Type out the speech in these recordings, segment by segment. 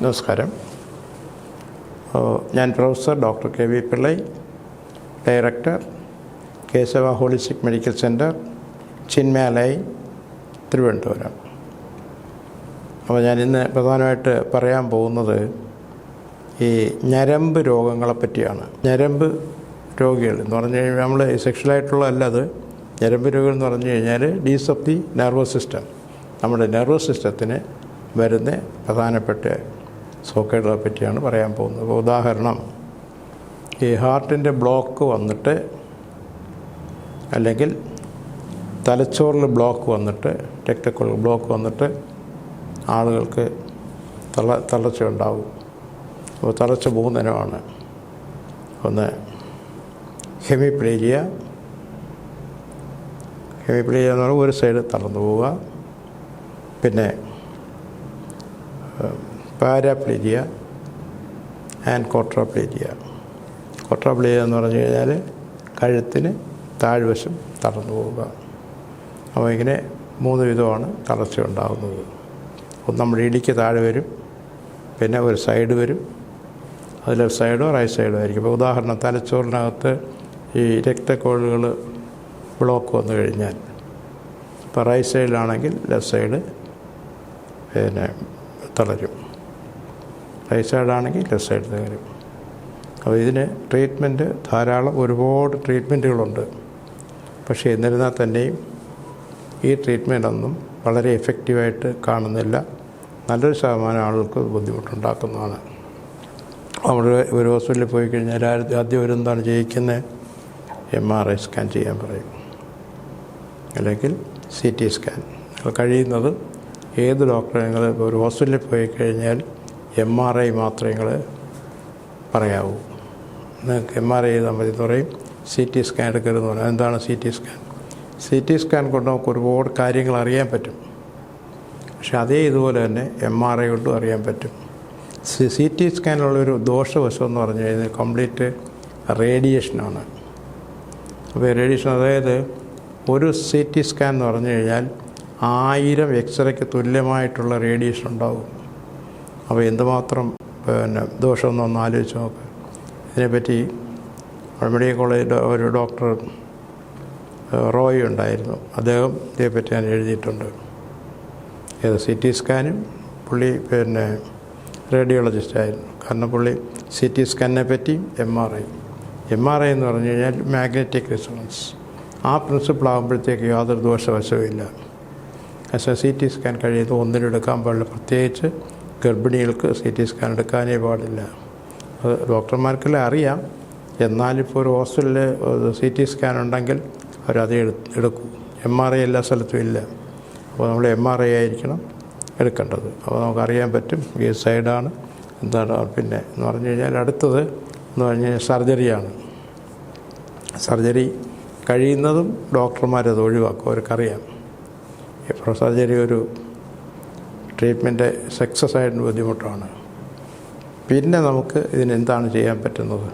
നമസ്കാരം. ഞാൻ professor doctor K V Pillai, director, Keshava holistic medical centre, Chinmayalayam, Thiruvananthapuram. അപ്പോൾ ഞാനിന്ന് പ്രധാനമായിട്ട് പറയാൻ പോകുന്നത് ഈ ഞരമ്പ് രോഗങ്ങളെ പറ്റിയാണ്. ഞരമ്പ് രോഗികൾ എന്ന് പറഞ്ഞു കഴിഞ്ഞാൽ നമ്മൾ സെക്ഷലായിട്ടുള്ളതല്ല, അത് ഞരമ്പ് രോഗികൾ എന്ന് പറഞ്ഞു കഴിഞ്ഞാൽ ഡീസ് ഓഫ് ദി നെർവസ് സിസ്റ്റം, നമ്മുടെ നെർവസ് സിസ്റ്റത്തിന് വരുന്ന പ്രധാനപ്പെട്ട സോക്കേടുകളെ പറ്റിയാണ് പറയാൻ പോകുന്നത്. അപ്പോൾ ഉദാഹരണം, ഈ ഹാർട്ടിൻ്റെ ബ്ലോക്ക് വന്നിട്ട് അല്ലെങ്കിൽ തലച്ചോറിൽ ബ്ലോക്ക് വന്നിട്ട്, രക്തക്കുഴൽ ബ്ലോക്ക് വന്നിട്ട് ആളുകൾക്ക് തളർച്ച ഉണ്ടാവും. അപ്പോൾ തളർച്ച മൂന്നിനമാണ്. ഒന്ന് ഹെമിപ്ലേജിയ എന്ന് പറഞ്ഞാൽ ഒരു സൈഡ് തളർന്നു പോവുക. പിന്നെ പാരാപ്ലേജിയ ആൻഡ് ക്വാഡ്രാപ്ലേജിയ. ക്വാഡ്രാപ്ലേജിയ എന്ന് പറഞ്ഞു കഴിഞ്ഞാൽ കഴുത്തിന് താഴ്വശം തളർന്നു പോവുക. അപ്പോൾ ഇങ്ങനെ 3 വിധമാണ് തളർച്ച ഉണ്ടാകുന്നത്. ഒന്ന് നമ്മുടെ ഇടിക്ക് താഴെ വരും, പിന്നെ ഒരു സൈഡ് വരും, അത് ലെഫ്റ്റ് സൈഡോ റൈറ്റ് സൈഡോ ആയിരിക്കും. ഇപ്പോൾ ഉദാഹരണം, തലച്ചോറിനകത്ത് ഈ രക്തക്കുഴലുകൾ ബ്ലോക്ക് വന്നു കഴിഞ്ഞാൽ, ഇപ്പോൾ റൈറ്റ് സൈഡിലാണെങ്കിൽ ലെഫ്റ്റ് സൈഡ് പിന്നെ തളരും, റൈറ്റ് സൈഡാണെങ്കിൽ ലെഫ്റ്റ് സൈഡ് തകരും. അപ്പോൾ ഇതിന് ട്രീറ്റ്മെൻറ്റ് ഒരുപാട് ട്രീറ്റ്മെൻറ്റുകളുണ്ട്. പക്ഷേ എന്നിരുന്നാൽ തന്നെയും ഈ ട്രീറ്റ്മെൻറ്റൊന്നും വളരെ എഫക്റ്റീവായിട്ട് കാണുന്നില്ല. നല്ലൊരു ശതമാനം ആളുകൾക്ക് ബുദ്ധിമുട്ടുണ്ടാക്കുന്നതാണ്. നമ്മൾ ഒരു ഹോസ്പിറ്റലിൽ പോയി കഴിഞ്ഞാൽ ആദ്യം എന്താണ് ചെയ്യിക്കുന്നത്? MRI സ്കാൻ ചെയ്യാൻ പറയും, അല്ലെങ്കിൽ CT സ്കാൻ. നിങ്ങൾ കഴിയുന്നത് ഏത് ഡോക്ടറെ നിങ്ങൾ ഒരു ഹോസ്പിറ്റലിൽ പോയി കഴിഞ്ഞാൽ MRI മാത്രമേ നിങ്ങൾ പറയാവൂ. നിങ്ങൾക്ക് MRI ചെയ്താൽ മതി എന്ന് പറയും. CT സ്കാൻ എടുക്കരുതെന്ന് പറയും. എന്താണ് CT സ്കാൻ കൊണ്ട് നമുക്ക് ഒരുപാട് കാര്യങ്ങൾ അറിയാൻ പറ്റും. പക്ഷെ ഇതുപോലെ തന്നെ MRI കൊണ്ടും അറിയാൻ പറ്റും. CT സ്കാനുള്ളൊരു ദോഷവശം എന്ന് പറഞ്ഞു കഴിഞ്ഞാൽ കംപ്ലീറ്റ് റേഡിയേഷനാണ്. അപ്പോൾ റേഡിയേഷൻ, അതായത് ഒരു CT സ്കാൻ എന്ന് പറഞ്ഞു കഴിഞ്ഞാൽ 1000 എക്സ്റേക്ക് തുല്യമായിട്ടുള്ള റേഡിയേഷൻ ഉണ്ടാവും. അപ്പോൾ എന്തുമാത്രം ദോഷമൊന്നും ആലോചിച്ച് നോക്ക്. ഇതിനെപ്പറ്റി മെഡിക്കൽ കോളേജ് ഒരു ഡോക്ടർ റോയ് ഉണ്ടായിരുന്നു, അദ്ദേഹം ഇതേപ്പറ്റി ഞാൻ എഴുതിയിട്ടുണ്ട്. CT സ്കാനും പുള്ളി റേഡിയോളജിസ്റ്റായിരുന്നു. കാരണം പുള്ളി CT സ്കാനിനെ പറ്റി MRI എന്ന് പറഞ്ഞു കഴിഞ്ഞാൽ മാഗ്നറ്റിക് റെസൊണൻസ്, ആ പ്രിൻസിപ്പിൾ ആകുമ്പോഴത്തേക്ക് യാതൊരു ദോഷവശവുമില്ല. പക്ഷേ CT സ്കാൻ കഴിയുന്നത് ഒന്നിനും എടുക്കാൻ പാടില്ല. പ്രത്യേകിച്ച് ഗർഭിണികൾക്ക് CT സ്കാൻ എടുക്കാനേ പാടില്ല. അത് ഡോക്ടർമാർക്കെല്ലാം അറിയാം. എന്നാലിപ്പോൾ ഒരു ഹോസ്പിറ്റലിൽ CT സ്കാൻ ഉണ്ടെങ്കിൽ അവരത് എടുക്കും. MRI എല്ലാ സ്ഥലത്തും ഇല്ല. അപ്പോൾ നമ്മൾ MRI ആയിരിക്കണം എടുക്കേണ്ടത്. അപ്പോൾ നമുക്കറിയാൻ പറ്റും ഏത് സൈഡാണ് എന്താണ്. പിന്നെ എന്ന് പറഞ്ഞു കഴിഞ്ഞാൽ അടുത്തത് എന്ന് പറഞ്ഞു കഴിഞ്ഞാൽ സർജറിയാണ്. സർജറി കഴിയുന്നതും ഡോക്ടർമാരത് ഒഴിവാക്കും, അവർക്കറിയാം. ഇപ്പോൾ സർജറി ഒരു ട്രീറ്റ്മെൻറ്റ് സക്സസ് ആയിട്ട് ബുദ്ധിമുട്ടാണ്. പിന്നെ നമുക്ക് ഇതിനെന്താണ് ചെയ്യാൻ പറ്റുന്നത്?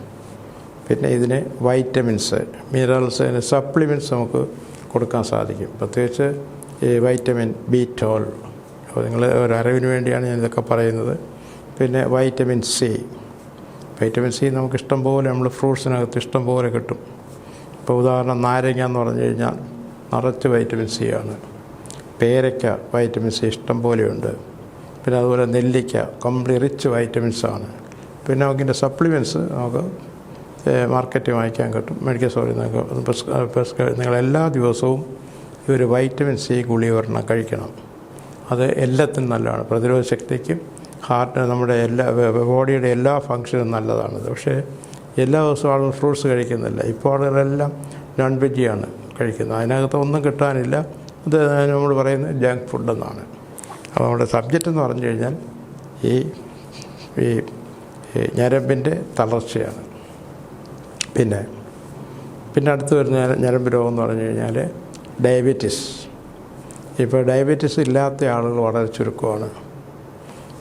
പിന്നെ ഇതിന് വൈറ്റമിൻസ്, മിനറൽസ്, സപ്ലിമെൻറ്റ്സ് നമുക്ക് കൊടുക്കാൻ സാധിക്കും. പ്രത്യേകിച്ച് ഈ വൈറ്റമിൻ B12. അപ്പോൾ നിങ്ങൾ ഒരറിവിന് വേണ്ടിയാണ് ഞാനിതൊക്കെ പറയുന്നത്. പിന്നെ വൈറ്റമിൻ C നമുക്ക് ഇഷ്ടം പോലെ, നമ്മൾ ഫ്രൂട്ട്സിനകത്ത് ഇഷ്ടം പോലെ കിട്ടും. ഇപ്പോൾ ഉദാഹരണം, നാരങ്ങ എന്ന് പറഞ്ഞു കഴിഞ്ഞാൽ നിറച്ച് വൈറ്റമിൻ C ആണ്. പേരയ്ക്ക വൈറ്റമിൻ C ഇഷ്ടം പോലെയുണ്ട്. പിന്നെ അതുപോലെ നെല്ലിക്ക റിച്ച് വൈറ്റമിൻസാണ്. പിന്നെ നമുക്കിൻ്റെ സപ്ലിമെൻറ്റ്സ് നമുക്ക് മാർക്കറ്റിൽ വാങ്ങിക്കാൻ കിട്ടും. മെഡിക്കൽ സ്റ്റോറിൽ നിങ്ങൾ എല്ലാ ദിവസവും ഈ ഒരു വൈറ്റമിൻ C ഗുളിക ഒരെണ്ണം കഴിക്കണം. അത് എല്ലാത്തിനും നല്ലതാണ്. പ്രതിരോധ ശക്തിക്കും നമ്മുടെ ബോഡിയുടെ എല്ലാ ഫങ്ഷനും നല്ലതാണത്. പക്ഷേ എല്ലാ ദിവസവും ആളുകൾ ഫ്രൂട്ട്സ് കഴിക്കുന്നില്ല. ഇപ്പോൾ ആളുകളെല്ലാം നോൺ വെജിയാണ് കഴിക്കുന്നത്. അതിനകത്ത് ഒന്നും കിട്ടാനില്ല. അത് നമ്മൾ പറയുന്നത് ജങ്ക് ഫുഡെന്നാണ്. അപ്പോൾ നമ്മുടെ സബ്ജക്റ്റ് എന്ന് പറഞ്ഞു കഴിഞ്ഞാൽ ഈ ഞരമ്പിൻ്റെ തളർച്ചയാണ്. പിന്നെ അടുത്ത് വരുന്ന ഞരമ്പ് രോഗം എന്ന് പറഞ്ഞു കഴിഞ്ഞാൽ ഡയബറ്റീസ്. ഇപ്പോൾ ഡയബറ്റീസ് ഇല്ലാത്ത ആളുകൾ വളരെ ചുരുക്കമാണ്,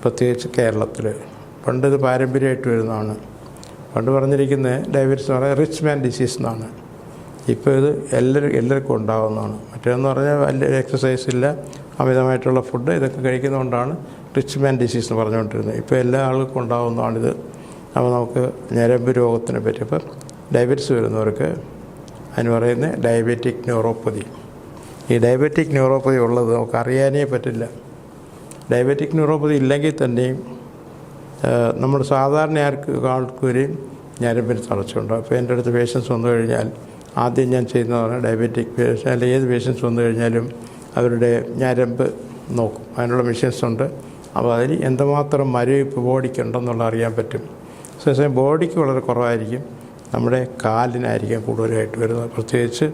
പ്രത്യേകിച്ച് കേരളത്തിൽ. പണ്ട് ഇത് പാരമ്പര്യമായിട്ട് വരുന്നതാണ്. പണ്ട് പറഞ്ഞിരിക്കുന്നത് ഡയബറ്റീസ് എന്ന് പറഞ്ഞാൽ റിച്ച് മാൻ ഡിസീസ് എന്നാണ്. ഇപ്പോൾ ഇത് എല്ലാവർക്കും ഉണ്ടാകുന്നതാണ്. മറ്റേതെന്ന് പറഞ്ഞാൽ വലിയ എക്സസൈസ് ഇല്ല, അമിതമായിട്ടുള്ള ഫുഡ് ഇതൊക്കെ കഴിക്കുന്നതുകൊണ്ടാണ് റിച്ച് മാൻ ഡിസീസ് എന്ന് പറഞ്ഞുകൊണ്ടിരുന്നത്. ഇപ്പോൾ എല്ലാ ആൾക്കും ഉണ്ടാകുന്നതാണിത്. അപ്പോൾ നമുക്ക് ഞരമ്പ് രോഗത്തിനെ പറ്റി ഇപ്പം ഡയബറ്റിസ് വരുന്നവർക്ക് അതിന് പറയുന്നത് ഡയബറ്റിക് ന്യൂറോപ്പതി. ഈ ഡയബറ്റിക് ന്യൂറോപ്പതി ഉള്ളത് നമുക്ക് അറിയാനേ പറ്റില്ല. ഡയബറ്റിക് ന്യൂറോപ്പതി ഇല്ലെങ്കിൽ തന്നെയും നമ്മൾ സാധാരണ ആൾക്കൊരു ഞരമ്പിന് തളർച്ചയുണ്ടാകും. അപ്പോൾ എൻ്റെ അടുത്ത് പേഷ്യൻസ് വന്നു കഴിഞ്ഞാൽ ആദ്യം ഞാൻ ചെയ്യുന്നതാണ് ഡയബറ്റിക് പേഷ്യൻ അല്ലെങ്കിൽ ഏത് പേഷ്യൻസ് വന്നു കഴിഞ്ഞാലും അവരുടെ ഞരമ്പ് നോക്കും. അതിനുള്ള മെഷീൻസ് ഉണ്ട്. അപ്പോൾ അതിൽ എന്തുമാത്രം മരവിപ്പ് ബോഡിക്കുണ്ടെന്നുള്ള അറിയാൻ പറ്റും. സമയം ബോഡിക്ക് വളരെ കുറവായിരിക്കും, നമ്മുടെ കാലിനായിരിക്കും കൂടുതലായിട്ട് വരുന്നത്. പ്രത്യേകിച്ച്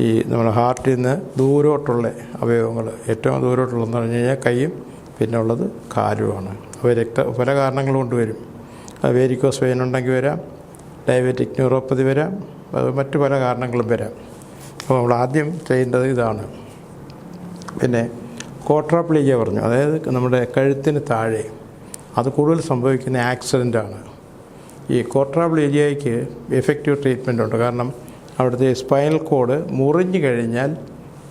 ഈ നമ്മുടെ ഹാർട്ടിൽ നിന്ന് ദൂരോട്ടുള്ള അവയവങ്ങൾ, ഏറ്റവും ദൂരോട്ടുള്ളതെന്ന് പറഞ്ഞു കഴിഞ്ഞാൽ കൈയും പിന്നെ ഉള്ളത് കാലുമാണ്. അപ്പോൾ പല കാരണങ്ങൾ കൊണ്ട് വരും. അത് വേരിക്കോസ് വെയിൻ ഉണ്ടെങ്കിൽ വരാം, ഡയബറ്റിക് ന്യൂറോപ്പതി വരാം, അത് മറ്റു പല കാരണങ്ങളും വരാം. അപ്പോൾ നമ്മൾ ആദ്യം ചെയ്യേണ്ടത് ഇതാണ്. പിന്നെ ക്വാഡ്രിപ്ലീജിയ പറഞ്ഞു, അതായത് നമ്മുടെ കഴുത്തിന് താഴെ, അത് കൂടുതൽ സംഭവിക്കുന്ന ആക്സിഡൻ്റാണ്. ഈ ക്വാഡ്രിപ്ലീജിയയ്ക്ക് എഫക്റ്റീവ് ട്രീറ്റ്മെൻ്റ് ഉണ്ട്. കാരണം അവിടുത്തെ സ്പൈനൽ കോഡ് മുറിഞ്ഞു കഴിഞ്ഞാൽ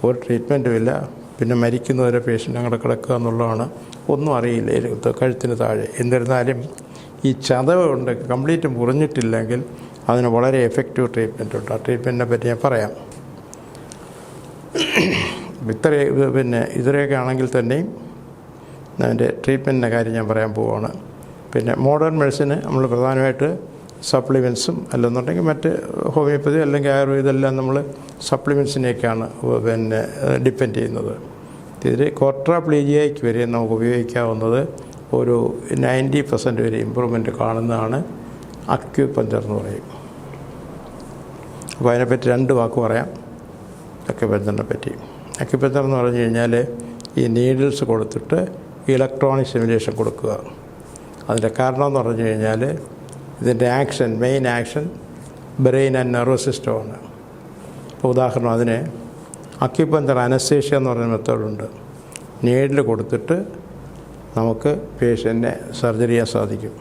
ഒരു ട്രീറ്റ്മെൻറ്റും ഇല്ല, പിന്നെ മരിക്കുന്നവരെ പേഷ്യൻ്റ് അങ്ങനെ കിടക്കുക എന്നുള്ളതാണ്. ഒന്നും അറിയില്ല കഴുത്തിന് താഴെ. എന്നിരുന്നാലും ഈ ചതവ് ഉണ്ട് കംപ്ലീറ്റ് മുറിഞ്ഞിട്ടില്ലെങ്കിൽ അതിന് വളരെ എഫക്റ്റീവ് ട്രീറ്റ്മെൻ്റ് ഉണ്ട്. ആ ട്രീറ്റ്മെൻറ്റിനെ പറ്റി ഞാൻ പറയാം. ഇത്രയൊക്കെ ആണെങ്കിൽ തന്നെയും അതിൻ്റെ ട്രീറ്റ്മെൻറ്റിൻ്റെ കാര്യം ഞാൻ പറയാൻ പോവുകയാണ്. പിന്നെ മോഡേൺ മെഡിസിന് നമ്മൾ പ്രധാനമായിട്ട് സപ്ലിമെൻറ്റ്സും അല്ലെന്നുണ്ടെങ്കിൽ മറ്റ് ഹോമിയോപ്പതി അല്ലെങ്കിൽ ആയുർവേദം എല്ലാം നമ്മൾ സപ്ലിമെൻറ്റ്സിനെയൊക്കെയാണ് ഡിപ്പെൻഡ് ചെയ്യുന്നത്. ഇതിൽ ക്വാഡ്രിപ്ലീജിയയ്ക്ക് വരെ നമുക്ക് ഉപയോഗിക്കാവുന്നത് ഒരു 90% വരെ ഇമ്പ്രൂവ്മെൻറ്റ് കാണുന്നതാണ് അക്യുപഞ്ചർ എന്ന് പറയും. അപ്പോൾ അതിനെപ്പറ്റി 2 വാക്ക് പറയാം അക്യുപഞ്ചറിനെ പറ്റി. അക്യുപഞ്ചർ എന്ന് പറഞ്ഞു കഴിഞ്ഞാൽ ഈ നീഡിൽസ് കൊടുത്തിട്ട് ഇലക്ട്രോണിക് സ്റ്റിമുലേഷൻ കൊടുക്കുക. അതിൻ്റെ കാരണം എന്ന് പറഞ്ഞു കഴിഞ്ഞാൽ ഇതിൻ്റെ main action brain and nervous സിസ്റ്റമാണ്. ഇപ്പോൾ ഉദാഹരണം അതിന് അക്യുപഞ്ചർ അനസ്തേഷ്യ എന്ന് പറയുന്ന മെത്തേഡുണ്ട്. നീഡിൽ കൊടുത്തിട്ട് നമുക്ക് പേഷ്യൻറ്റിനെ സർജറി ചെയ്യാൻ സാധിക്കും.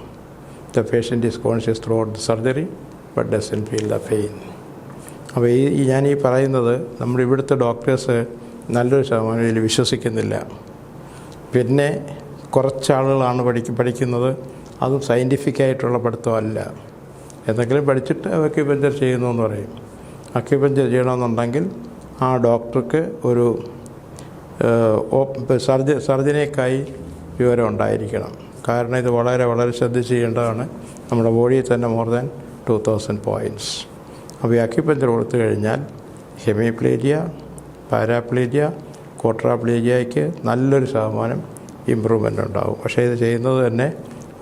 The patient is conscious through out the surgery but doesn't feel the pain. അപ്പോൾ ഞാൻ പറയുന്നത് നമ്മുടെ ഇവിടുത്തെ ഡോക്ടേഴ്സ് നല്ലൊരു ശതമാനം ഇതിൽ വിശ്വസിക്കുന്നില്ല. പിന്നെ കുറച്ചാളുകളാണ് പഠിക്കുന്നത്. അതും സയൻറ്റിഫിക്കായിട്ടുള്ള പഠിത്തമല്ല. എന്തെങ്കിലും പഠിച്ചിട്ട് അക്യുപഞ്ചർ ചെയ്യുന്നു എന്ന് പറയും. അക്യുപഞ്ചർ ചെയ്യണമെന്നുണ്ടെങ്കിൽ ആ ഡോക്ടർക്ക് ഒരു സർജനേക്കായി വിവരം ഉണ്ടായിരിക്കണം. കാരണം ഇത് വളരെ വളരെ ശ്രദ്ധിച്ച് ചെയ്യേണ്ടതാണ്. നമ്മുടെ ബോഡിയിൽ തന്നെ മോർ ദാൻ 2000 പോയിൻറ്റ്സ്. അപ്പോൾ ഈ അക്യുപഞ്ചർ കൊടുത്തു കഴിഞ്ഞാൽ ഹെമിപ്ലേജിയ, പാരാപ്ലേജിയ, ക്വാഡ്രിപ്ലീജിയയ്ക്ക് നല്ലൊരു ശതമാനം ഇമ്പ്രൂവ്മെൻ്റ് ഉണ്ടാകും. പക്ഷേ ഇത് ചെയ്യുന്നത് തന്നെ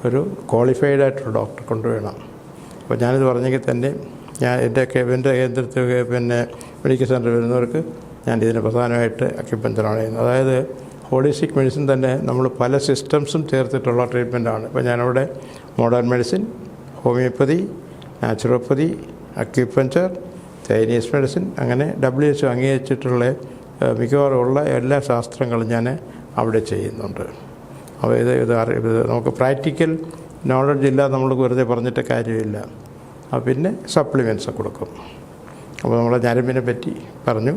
ഒരു ക്വാളിഫൈഡ് ആയിട്ടുള്ള ഡോക്ടറെ കൊണ്ടുവേണം. അപ്പോൾ ഞാനിത് പറഞ്ഞെങ്കിൽ തന്നെ എൻ്റെ കേന്ദ്രത്തിൽ മെഡിക്കൽ സെൻ്ററിൽ വരുന്നവർക്ക് ഞാൻ ഇതിന് പ്രധാനമായിട്ട് അക്യുപഞ്ചറാണ് ചെയ്യുന്നത്. അതായത് ഹോളിസ്റ്റിക് മെഡിസിൻ തന്നെ നമ്മൾ പല സിസ്റ്റംസും ചേർത്തിട്ടുള്ള ട്രീറ്റ്മെൻറ്റാണ്. ഇപ്പോൾ ഞാനവിടെ modern medicine, homeopathy, naturopathy, acupuncture, Chinese medicine, അങ്ങനെ WHO അംഗീകരിച്ചിട്ടുള്ള മിക്കവാറും ഉള്ള എല്ലാ ശാസ്ത്രങ്ങളും ഞാൻ അവിടെ ചെയ്യുന്നുണ്ട്. അപ്പോൾ ഇത് നമുക്ക് പ്രാക്ടിക്കൽ നോളജ് ഇല്ലാതെ നമ്മൾ വെറുതെ പറഞ്ഞിട്ട് കാര്യമില്ല. പിന്നെ സപ്ലിമെൻറ്റ്സ് കൊടുക്കും. അപ്പോൾ നമ്മളെ ഞരമ്പിനെ പറ്റി പറഞ്ഞു.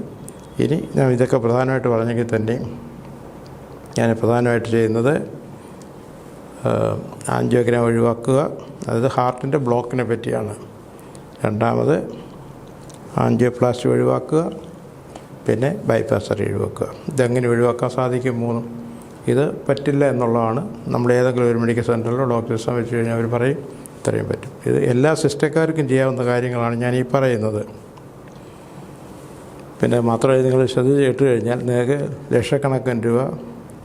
ഇനി ഞാൻ ഇതൊക്കെ പ്രധാനമായിട്ട് പറഞ്ഞെങ്കിൽ തന്നെ ഞാൻ പ്രധാനമായിട്ട് ചെയ്യുന്നത് ആൻജിയോഗ്രാം ഒഴിവാക്കുക, അതായത് ഹാർട്ടിൻ്റെ ബ്ലോക്കിനെ പറ്റിയാണ്. രണ്ടാമത് ആൻജിയോപ്ലാസ്റ്റി ഒഴിവാക്കുക, പിന്നെ ബൈപ്പാസ് സർജറി ഒഴിവാക്കുക. ഇതെങ്ങനെ ഒഴിവാക്കാൻ സാധിക്കും? 3. ഇത് പറ്റില്ല എന്നുള്ളതാണ്. നമ്മൾ ഏതെങ്കിലും ഒരു മെഡിക്കൽ സെൻ്ററിലോ ഡോക്ടേഴ്സോ വെച്ച് കഴിഞ്ഞാൽ അവർ പറയും ഇത്രയും പറ്റും. ഇത് എല്ലാ സിസ്റ്റക്കാർക്കും ചെയ്യാവുന്ന കാര്യങ്ങളാണ് ഞാൻ ഈ പറയുന്നത്. പിന്നെ മാത്രമല്ല, നിങ്ങൾ ശ്രദ്ധിച്ച് കേട്ട് കഴിഞ്ഞാൽ നിങ്ങൾക്ക് ലക്ഷക്കണക്കിന് രൂപ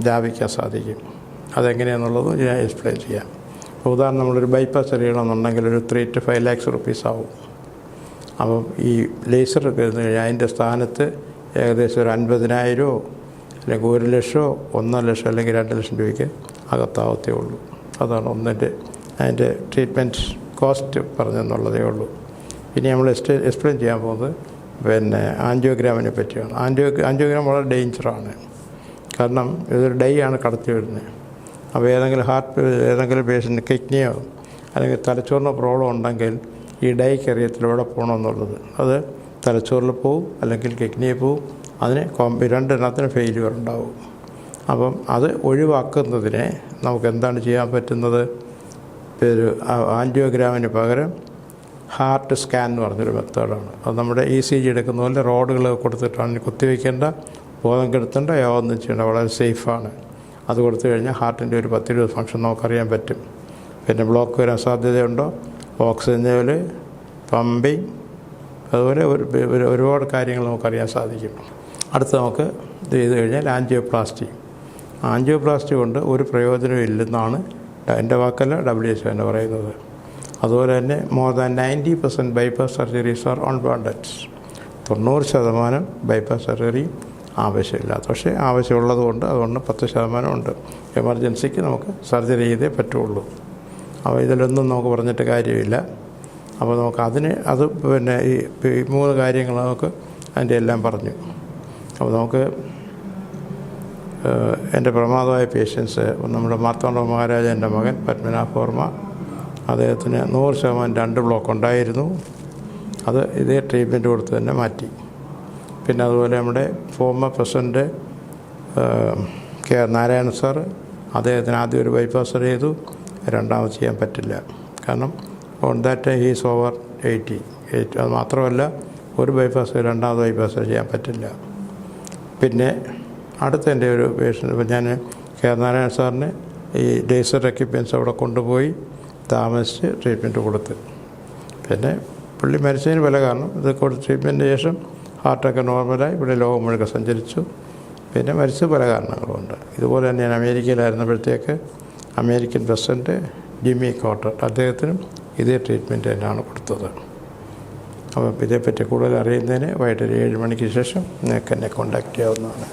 ലാഭിക്കാൻ സാധിക്കും. അതെങ്ങനെയാണെന്നുള്ളത് ഞാൻ എക്സ്പ്ലെയിൻ ചെയ്യാം. ഉദാഹരണം, നമ്മളൊരു ബൈപ്പാസ് ചെയ്യണമെന്നുണ്ടെങ്കിൽ ഒരു 3 to 5 lakhs rupees ആവും. അപ്പം ഈ ലേസർ എടുത്തു കഴിഞ്ഞാൽ അതിൻ്റെ സ്ഥാനത്ത് ഏകദേശം ഒരു 50,000 അല്ലെങ്കിൽ 1 ലക്ഷമോ 1.5 ലക്ഷം അല്ലെങ്കിൽ 2 ലക്ഷം രൂപയ്ക്ക് അകത്താവത്തേ ഉള്ളൂ. അതാണ് അതിൻ്റെ ട്രീറ്റ്മെൻറ്റ് കോസ്റ്റ് പറഞ്ഞെന്നുള്ളതേ ഉള്ളൂ. ഇനി നമ്മൾ എക്സ്പ്ലെയിൻ ചെയ്യാൻ പോകുന്നത് ആൻജിയോഗ്രാമിനെ പറ്റിയാണ്. ആൻജിയോഗ്രാം വളരെ ഡേഞ്ചറാണ്. കാരണം ഇതൊരു ഡൈ ആണ് കടത്തി വരുന്നത്. അപ്പോൾ ഏതെങ്കിലും പേഷ്യൻ്റ് കിഡ്നിയോ അല്ലെങ്കിൽ തലച്ചോറിനോ പ്രോബ്ലം ഉണ്ടെങ്കിൽ ഈ ഡൈക്ക് അറിയത്തില്ല എവിടെ പോകണമെന്നുള്ളത്. അത് തലച്ചോറിൽ പോവും അല്ലെങ്കിൽ കിഡ്നിയിൽ പോവും. അതിന് 2 എണ്ണത്തിന് ഫെയിലിയർ ഉണ്ടാവും. അപ്പം അത് ഒഴിവാക്കുന്നതിന് നമുക്ക് എന്താണ് ചെയ്യാൻ പറ്റുന്നത്? ഒരു ആൻജിയോഗ്രാമിന് പകരം ഹാർട്ട് സ്കാൻ എന്ന് പറഞ്ഞൊരു മെത്തേഡാണ്. അത് നമ്മുടെ ECG എടുക്കുന്ന പോലെ റോഡുകൾ കൊടുത്തിട്ടാണ് കുത്തിവയ്ക്കേണ്ട, ബോധം കെടുത്തേണ്ട, യാതൊന്നും ചെയ്യേണ്ട, വളരെ സേഫാണ്. അത് കൊടുത്തു കഴിഞ്ഞാൽ ഹാർട്ടിൻ്റെ ഒരു 10-20 ഫംഗ്ഷൻ നമുക്കറിയാൻ പറ്റും. പിന്നെ ബ്ലോക്ക് വരാൻ സാധ്യതയുണ്ടോ, ഓക്സിജൻ ലെവൽ, പമ്പിങ്, അതുപോലെ ഒരുപാട് കാര്യങ്ങൾ നമുക്കറിയാൻ സാധിക്കും. അടുത്ത് നമുക്ക് ഇത് ചെയ്ത് കഴിഞ്ഞാൽ ആൻജിയോപ്ലാസ്റ്റി കൊണ്ട് ഒരു പ്രയോജനവും ഇല്ലെന്നാണ് എൻ്റെ വാക്കല്ല WHO തന്നെ പറയുന്നത്. അതുപോലെ തന്നെ more than 90% bypass surgeries are unwanted. 90% bypass surgery ആവശ്യമില്ലാത്ത, പക്ഷേ ആവശ്യമുള്ളത് കൊണ്ട് അതുകൊണ്ട് 10% ഉണ്ട്. എമർജൻസിക്ക് നമുക്ക് സർജറി ചെയ്തേ പറ്റുള്ളൂ. അപ്പോൾ ഇതിലൊന്നും നമുക്ക് പറഞ്ഞിട്ട് കാര്യമില്ല. അപ്പോൾ നമുക്ക് അത് പിന്നെ ഈ 3 കാര്യങ്ങൾ നമുക്ക് അതിൻ്റെ എല്ലാം പറഞ്ഞു. അപ്പോൾ നമുക്ക് എൻ്റെ പ്രമാദമായ പേഷ്യൻസ്, നമ്മുടെ മാർത്താണ്ഡ മഹാരാജൻ്റെ മകൻ പത്മനാഭ വർമ്മ, അദ്ദേഹത്തിന് 100% 2 ബ്ലോക്ക് ഉണ്ടായിരുന്നു. അത് ഇതേ ട്രീറ്റ്മെൻറ്റ് കൊടുത്ത് തന്നെ മാറ്റി. പിന്നെ അതുപോലെ നമ്മുടെ ഫോമർ പ്രസിഡൻറ്റ് നാരായണ സാറ്, അദ്ദേഹത്തിന് ആദ്യം ഒരു ബൈപ്പാസ് ചെയ്തു, രണ്ടാമത് ചെയ്യാൻ പറ്റില്ല. കാരണം ഓൺ ദാറ്റ് ഹീസ് ഓവർ 80. അത് മാത്രമല്ല, ഒരു ബൈപ്പാസ് രണ്ടാമത് ബൈപ്പാസ് ചെയ്യാൻ പറ്റില്ല. പിന്നെ അടുത്ത എൻ്റെ ഒരു പേഷ്യൻ്റ്, ഇപ്പോൾ ഞാൻ നാരായണ സാറിന് ഈ ലേസർ എക്യുപ്മെൻറ്റ്സ് അവിടെ കൊണ്ടുപോയി താമസിച്ച് ട്രീറ്റ്മെൻറ്റ് കൊടുത്ത്. പിന്നെ പുള്ളി മരിച്ചതിന് പല കാരണം. ഇത് കൊടുത്ത് ട്രീറ്റ്മെൻറ്റിന് ശേഷം ഹാർട്ടൊക്കെ നോർമലായി, ഇവിടെ ലോകം മുഴുവൻ സഞ്ചരിച്ചു. പിന്നെ മരിച്ച പല കാരണങ്ങളുമുണ്ട്. ഇതുപോലെ തന്നെ ഞാൻ അമേരിക്കയിലായിരുന്നപ്പോഴത്തേക്ക് അമേരിക്കൻ പ്രസിഡൻറ്റ് ജിമ്മി കോർട്ടർ, അദ്ദേഹത്തിനും ഇതേ ട്രീറ്റ്മെൻറ്റ് തന്നെയാണ് കൊടുത്തത്. അപ്പം ഇതേപ്പറ്റി കൂടുതൽ അറിയുന്നതിന് വൈകിട്ട് 7 മണിക്ക് ശേഷം നിങ്ങൾക്ക് എന്നെ കോൺടാക്റ്റ് ചെയ്യാവുന്നതാണ്.